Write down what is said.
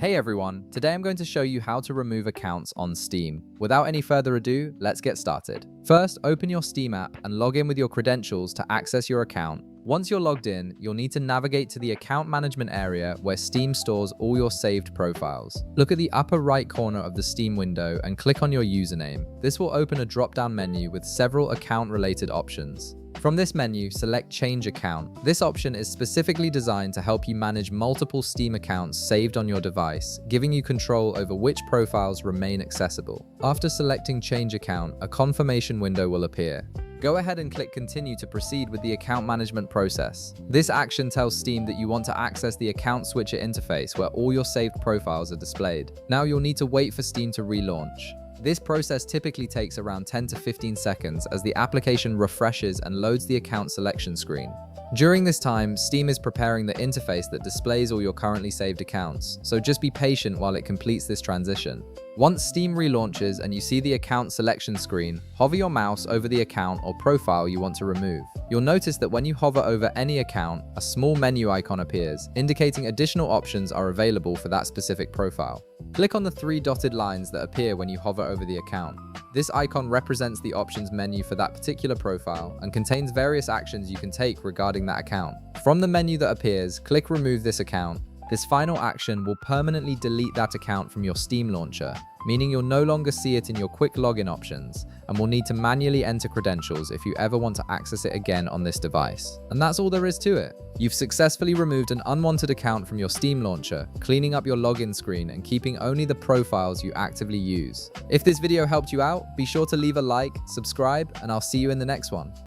Hey everyone, today I'm going to show you how to remove accounts on Steam. Without any further ado, let's get started. First, open your Steam app and log in with your credentials to access your account. Once you're logged in, you'll need to navigate to the account management area where Steam stores all your saved profiles. Look at the upper right corner of the Steam window and click on your username. This will open a drop-down menu with several account-related options. From this menu, select Change Account. This option is specifically designed to help you manage multiple Steam accounts saved on your device, giving you control over which profiles remain accessible. After selecting Change Account, a confirmation window will appear. Go ahead and click Continue to proceed with the account management process. This action tells Steam that you want to access the account switcher interface where all your saved profiles are displayed. Now you'll need to wait for Steam to relaunch. This process typically takes around 10 to 15 seconds as the application refreshes and loads the account selection screen. During this time, Steam is preparing the interface that displays all your currently saved accounts, so just be patient while it completes this transition. Once Steam relaunches and you see the account selection screen, hover your mouse over the account or profile you want to remove. You'll notice that when you hover over any account, a small menu icon appears, indicating additional options are available for that specific profile. Click on the three dotted lines that appear when you hover over the account. This icon represents the options menu for that particular profile and contains various actions you can take regarding that account. From the menu that appears, click Remove this account. This final action will permanently delete that account from your Steam launcher, meaning you'll no longer see it in your quick login options and will need to manually enter credentials if you ever want to access it again on this device. And that's all there is to it. You've successfully removed an unwanted account from your Steam launcher, cleaning up your login screen and keeping only the profiles you actively use. If this video helped you out, be sure to leave a like, subscribe, and I'll see you in the next one.